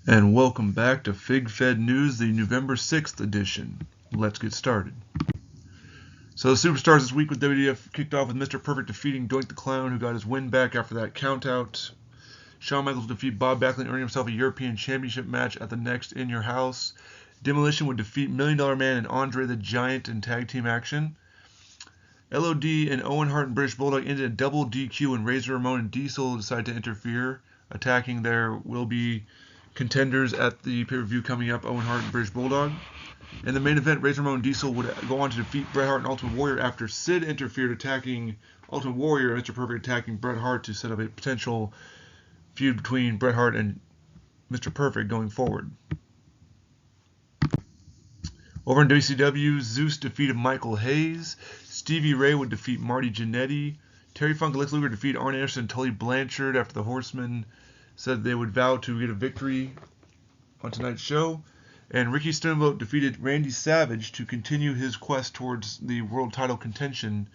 And welcome back to Fed News, the November 6th edition. Let's get started. So the superstars this week with WWF kicked off with Mr. Perfect defeating Doink the Clown, who got his win back after that countout. Shawn Michaels would defeat Bob Backlund, earning himself a European Championship match at the next In Your House. Demolition would defeat $1 Million Man and Andre the Giant in tag team action. LOD and Owen Hart and British Bulldog ended a double DQ when Razor Ramon and Diesel decided to interfere, attacking their will-be contenders at the pay-per-view coming up, Owen Hart and British Bulldog. In the main event, Razor Ramon and Diesel would go on to defeat Bret Hart and Ultimate Warrior after Sid interfered, attacking Ultimate Warrior and Mr. Perfect attacking Bret Hart to set up a potential feud between Bret Hart and Mr. Perfect going forward. Over in WCW, Zeus defeated Michael Hayes. Stevie Ray would defeat Marty Jannetty. Terry Funk and Lex Luger defeat Arn Anderson and Tully Blanchard after the Horsemen said they would vow to get a victory on tonight's show. And Ricky Steamboat defeated Randy Savage to continue his quest towards the world title contention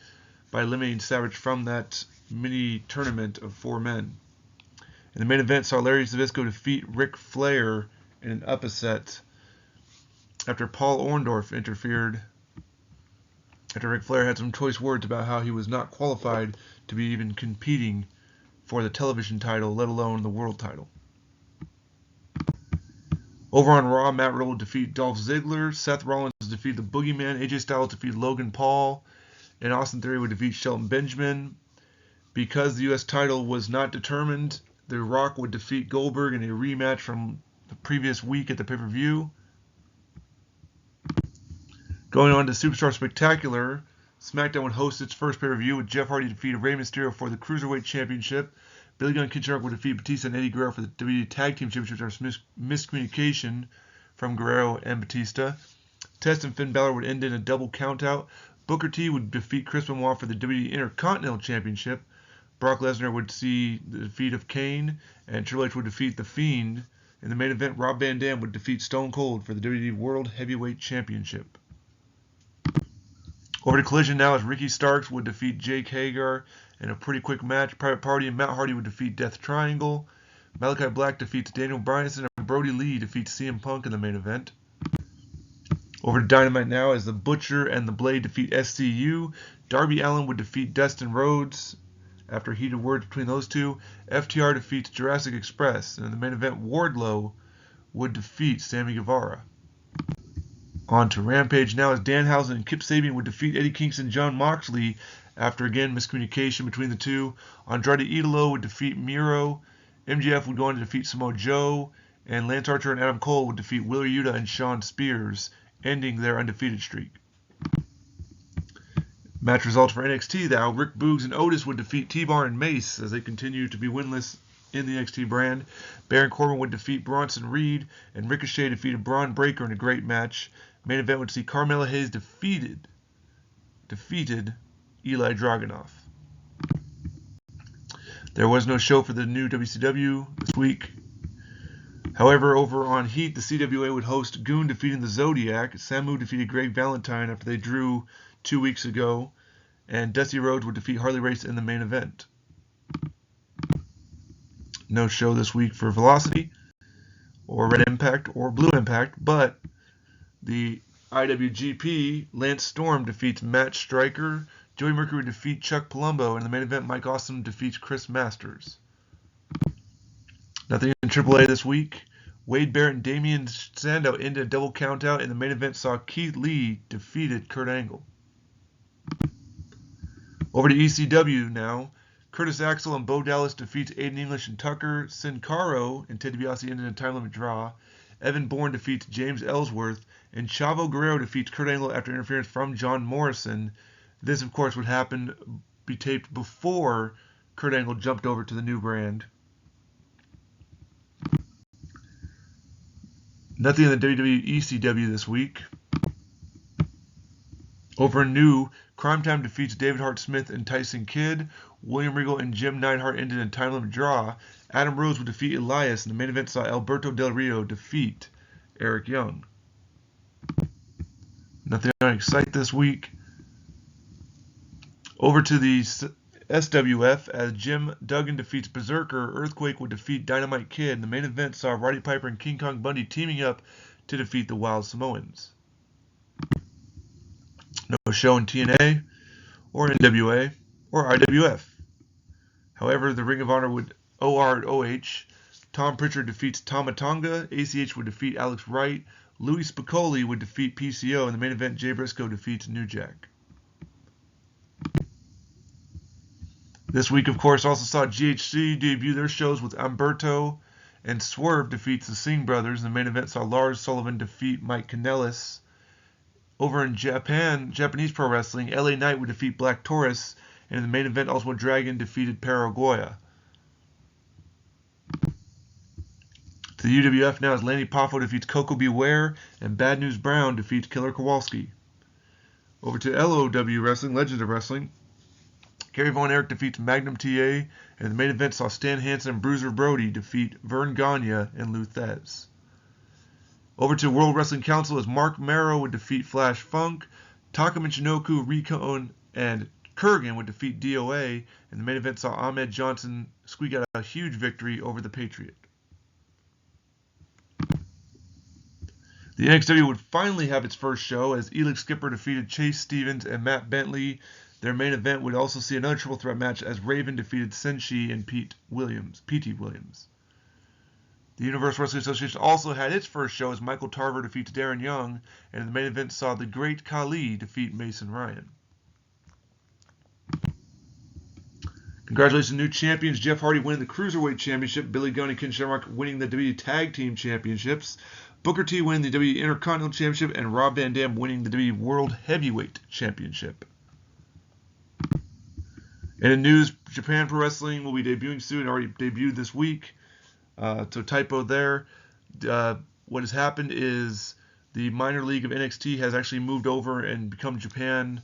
by eliminating Savage from that mini tournament of 4 men. In the main event, saw Larry Zbyszko defeat Ric Flair in an upset after Paul Orndorff interfered after Ric Flair had some choice words about how he was not qualified to be even competing for the television title, let alone the world title. Over on Raw, Matt Riddle would defeat Dolph Ziggler. Seth Rollins defeated the Boogeyman. AJ Styles defeated Logan Paul. And Austin Theory would defeat Shelton Benjamin. Because the U.S. title was not determined, The Rock would defeat Goldberg in a rematch from the previous week at the pay-per-view. Going on to Superstar Spectacular, SmackDown would host its first pay-per-view with Jeff Hardy defeating Rey Mysterio for the Cruiserweight Championship. Billy Gunn and Ken Shamrock would defeat Batista and Eddie Guerrero for the WWE Tag Team Championship after miscommunication from Guerrero and Batista. Test and Finn Balor would end in a double countout. Booker T would defeat Chris Benoit for the WWE Intercontinental Championship. Brock Lesnar would see the defeat of Kane, and Triple H would defeat The Fiend. In the main event, Rob Van Dam would defeat Stone Cold for the WWE World Heavyweight Championship. Over to Collision now as Ricky Starks would defeat Jake Hager in a pretty quick match. Private Party and Matt Hardy would defeat Death Triangle. Malachi Black defeats Daniel Bryanson, and Brody Lee defeats CM Punk in the main event. Over to Dynamite now as the Butcher and the Blade defeat SCU. Darby Allin would defeat Dustin Rhodes after heated words between those two. FTR defeats Jurassic Express, and in the main event, Wardlow would defeat Sammy Guevara. On to Rampage now as Danhausen and Kip Sabian would defeat Eddie Kingston and Jon Moxley after, again, miscommunication between the two. Andrade Idolo would defeat Miro. MJF would go on to defeat Samoa Joe. And Lance Archer and Adam Cole would defeat Wheeler Yuta and Shawn Spears, ending their undefeated streak. Match results for NXT now. Rick Boogs and Otis would defeat T-Bar and Mace as they continue to be winless in the NXT brand. Baron Corbin would defeat Bronson Reed, and Ricochet defeated Braun Breaker in a great match. Main event would see Carmella Hayes defeated Eli Dragunov. There was no show for the new WCW this week. However, over on Heat, the CWA would host Goon defeating the Zodiac. Samu defeated Greg Valentine after they drew 2 weeks ago. And Dusty Rhodes would defeat Harley Race in the main event. No show this week for Velocity, or Red Impact, or Blue Impact, but the IWGP, Lance Storm defeats Matt Striker. Joey Mercury would defeat Chuck Palumbo. In the main event, Mike Awesome defeats Chris Masters. Nothing in AAA this week. Wade Barrett and Damian Sandow ended a double countout. In the main event, saw Keith Lee defeated Kurt Angle. Over to ECW now. Curtis Axel and Bo Dallas defeats Aiden English and Tucker. Sin Cara and Ted DiBiase ended in a time limit draw. Evan Bourne defeats James Ellsworth. And Chavo Guerrero defeats Kurt Angle after interference from John Morrison. This, of course, would be taped before Kurt Angle jumped over to the new brand. Nothing in the WWE ECW this week. Over in New, Crime Time defeats David Hart Smith and Tyson Kidd. William Regal and Jim Neidhart ended in a time limit draw. Adam Rose would defeat Elias, and the main event saw Alberto Del Rio defeat Eric Young. Nothing on Excite this week. Over to the SWF, as Jim Duggan defeats Berserker, Earthquake would defeat Dynamite Kid. The main event saw Roddy Piper and King Kong Bundy teaming up to defeat the Wild Samoans. No show in TNA or NWA or IWF. However, the Ring of Honor would OH. Tom Pritchard defeats Tama Tonga. ACH would defeat Alex Wright. Louis Spicolli would defeat PCO. In the main event, Jay Briscoe defeats New Jack. This week, of course, also saw GHC debut their shows with Umberto and Swerve defeats the Singh brothers. In the main event saw Lars Sullivan defeat Mike Kanellis. Over in Japanese Pro Wrestling, LA Knight would defeat Black Taurus. And in the main event, Ultimo Dragon defeated Paraguaya. To the UWF now as Lanny Poffo defeats Coco Beware and Bad News Brown defeats Killer Kowalski. Over to LOW Wrestling, Legends of Wrestling. Kerry Von Erich defeats Magnum TA, and in the main event saw Stan Hansen and Bruiser Brody defeat Vern Gagne and Lou Thez. Over to World Wrestling Council as Mark Marrow would defeat Flash Funk, Taka Michinoku, Recon, and Kurgan would defeat DOA, and the main event saw Ahmed Johnson squeak out a huge victory over the Patriot. The NXW would finally have its first show as Elix Skipper defeated Chase Stevens and Matt Bentley. Their main event would also see another triple threat match as Raven defeated Senshi and PT Williams. The Universal Wrestling Association also had its first show as Michael Tarver defeats Darren Young, and in the main event saw the Great Khali defeat Mason Ryan. Congratulations to new champions. Jeff Hardy winning the Cruiserweight Championship, Billy Gunn and Ken Shamrock winning the WWE Tag Team Championships, Booker T winning the WWE Intercontinental Championship, and Rob Van Dam winning the WWE World Heavyweight Championship. And in news, Japan Pro Wrestling will be debuting soon. It already debuted this week. So typo there. What has happened is the minor league of NXT has actually moved over and become Japan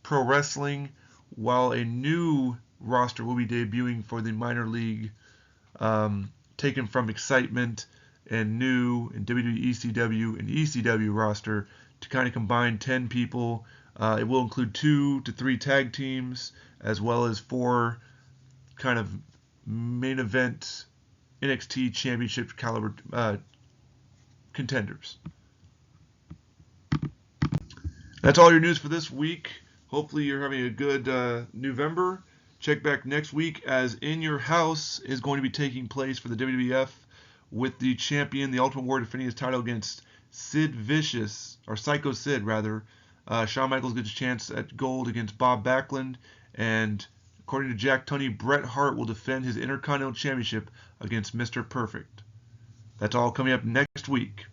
Pro Wrestling, while a new roster will be debuting for the minor league, taken from Excitement and New and WWE ECW and ECW roster to kind of combine 10 people. It will include 2 to 3 tag teams as well as 4 kind of main event NXT championship caliber contenders. That's all your news for this week. Hopefully you're having a good November. Check back next week as In Your House is going to be taking place for the WWF with the champion, the Ultimate Warrior, defending his title against Sid Vicious, or Psycho Sid rather. Shawn Michaels gets a chance at gold against Bob Backlund, and according to Jack Tunney, Bret Hart will defend his Intercontinental Championship against Mr. Perfect. That's all coming up next week.